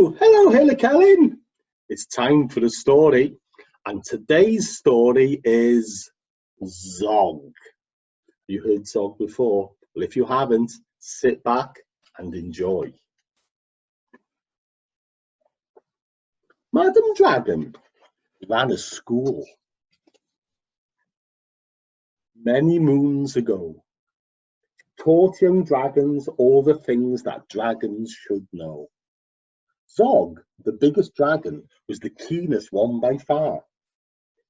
Hello, Heol y Celyn. It's time for the story, and today's story is Zog. You heard Zog before? Well, if you haven't, sit back and enjoy. Madam Dragon ran a school many moons ago. Taught young dragons all the things that dragons should know. Zog, the biggest dragon, was the keenest one by far.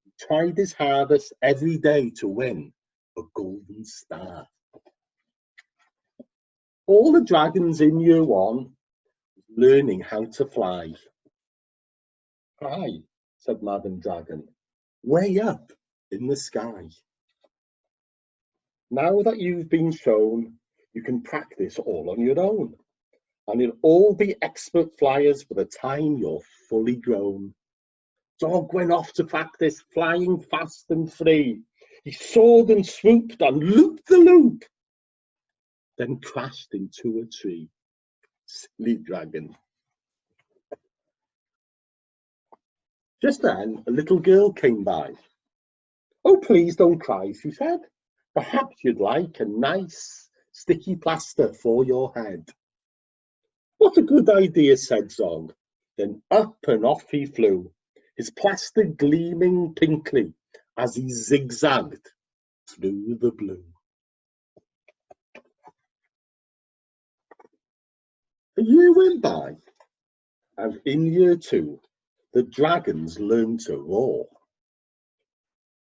He tried his hardest every day to win a golden star. All the dragons in year one were learning how to fly. Hi, said Madam Dragon, way up in the sky. Now that you've been shown, you can practice all on your own. And you'll all be expert flyers by the time you're fully grown. Zog went off to practice flying fast and free. He soared and swooped and looped the loop, then crashed into a tree. Silly dragon. Just then, a little girl came by. Oh, please don't cry, she said. Perhaps you'd like a nice sticky plaster for your head. What a good idea, said Zog. Then up and off he flew, his plaster gleaming pinkly as he zigzagged through the blue. A year went by, and in year two, the dragons learned to roar.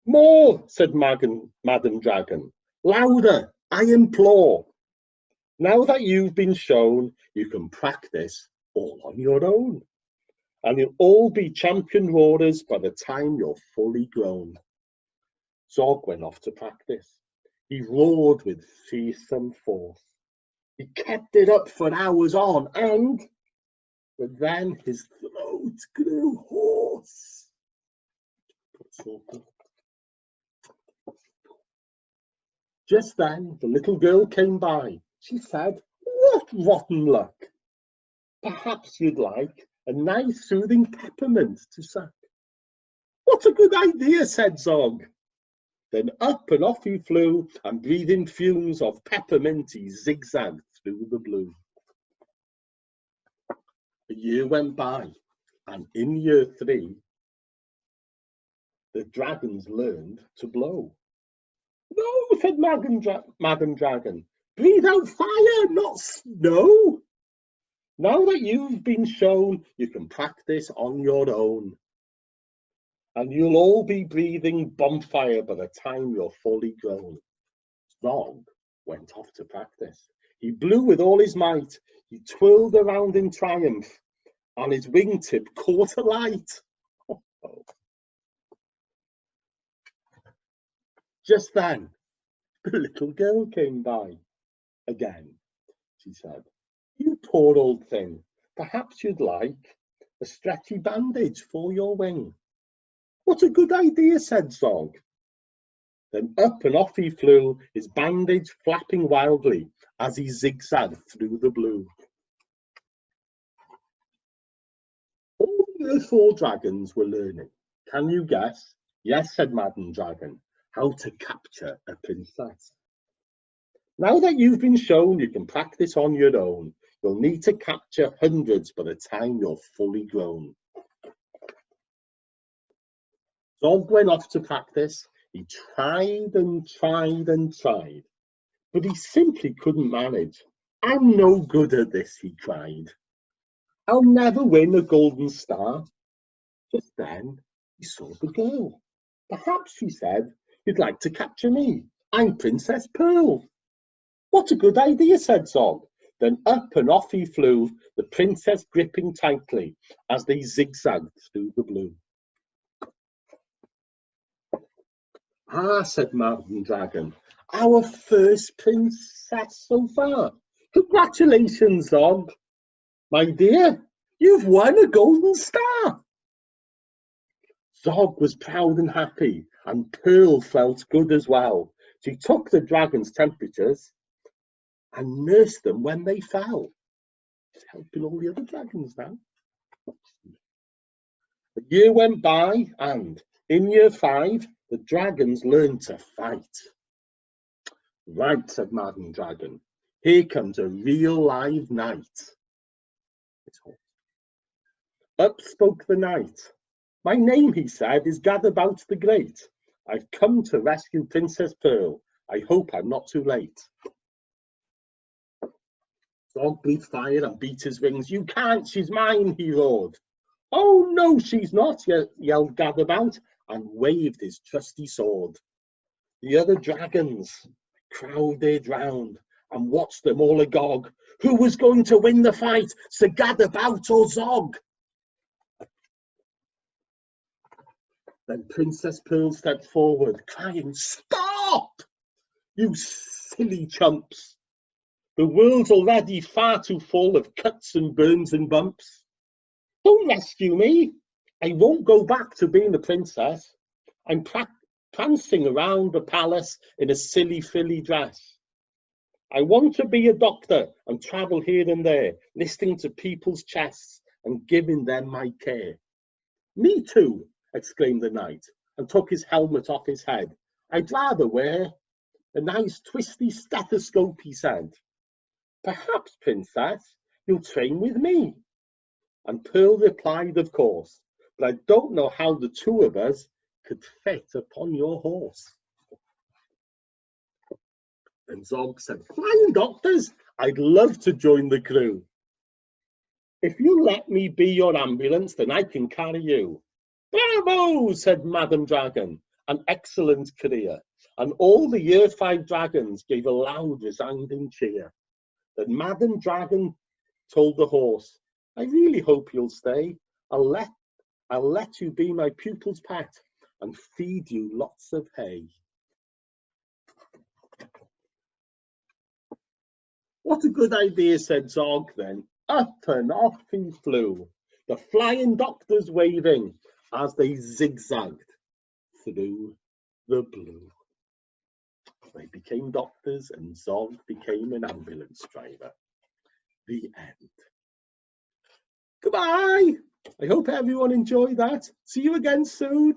More, said Madam Dragon, louder, I implore. Now that you've been shown, you can practice all on your own. And you'll all be champion roarers by the time you're fully grown. Zog went off to practice. He roared with fearsome force. He kept it up for hours on, but then his throat grew hoarse. Just then, the little girl came by. She said, what rotten luck! Perhaps you'd like a nice soothing peppermint to suck. What a good idea, said Zog. Then up and off he flew, and breathing fumes of peppermint he zigzagged through the blue. A year went by, and in year three, the dragons learned to blow. No, said Madam Dragon, breathe out fire, not snow. Now that you've been shown, you can practice on your own. And you'll all be breathing bonfire by the time you're fully grown. Zog went off to practice. He blew with all his might. He twirled around in triumph, and his wingtip caught alight. Oh. Just then, the little girl came by. Again, she said, you poor old thing, perhaps you'd like a stretchy bandage for your wing. What a good idea, said Zog. Then up and off he flew, his bandage flapping wildly as he zigzagged through the blue. All the 4 dragons were learning. Can you guess? Yes, said Madam Dragon, how to capture a princess. Now that you've been shown, you can practice on your own. You'll need to capture hundreds by the time you're fully grown. Zog went off to practice. He tried and tried and tried, but he simply couldn't manage. I'm no good at this, he cried. I'll never win a golden star. Just then, he saw the girl. Perhaps, she said, you'd like to capture me. I'm Princess Pearl. What a good idea, said Zog. Then up and off he flew, the princess gripping tightly as they zigzagged through the blue. Ah, said Madam Dragon, our first princess so far. Congratulations, Zog. My dear, you've won a golden star. Zog was proud and happy, and Pearl felt good as well. She took the dragon's temperatures and nursed them when they fell. She's helping all the other dragons now. A year went by, and in year 5, the dragons learned to fight. Right, said Madam Dragon, here comes a real live knight. Up spoke the knight. My name, he said, is Gadabout the Great. I've come to rescue Princess Pearl. I hope I'm not too late. Zog breathed fire and beat his wings. You can't, she's mine, he roared. Oh, no, she's not, yelled Gadabout, and waved his trusty sword. The other dragons crowded round and watched them all agog. Who was going to win the fight, Sir Gadabout or Zog? Then Princess Pearl stepped forward, crying, Stop! You silly chumps! The world's already far too full of cuts and burns and bumps. Don't rescue me. I won't go back to being a princess. I'm prancing around the palace in a silly filly dress. I want to be a doctor and travel here and there, listening to people's chests and giving them my care. Me too, exclaimed the knight, and took his helmet off his head. I'd rather wear a nice twisty stethoscope, he said. Perhaps, princess, you'll train with me. And Pearl replied, of course, but I don't know how the two of us could fit upon your horse. And Zog said, Flying doctors, I'd love to join the crew. If you let me be your ambulance, then I can carry you. Bravo, said Madam Dragon, an excellent career. And all the year 5 dragons gave a loud, resounding cheer. Then Madam Dragon told the horse, I really hope you'll stay. I'll let you be my pupil's pet and feed you lots of hay. What a good idea, said Zog then. Up and off he flew, the flying doctors waving as they zigzagged through the blue. They became doctors and Zog became an ambulance driver. The end. Goodbye. I hope everyone enjoyed that. See you again soon.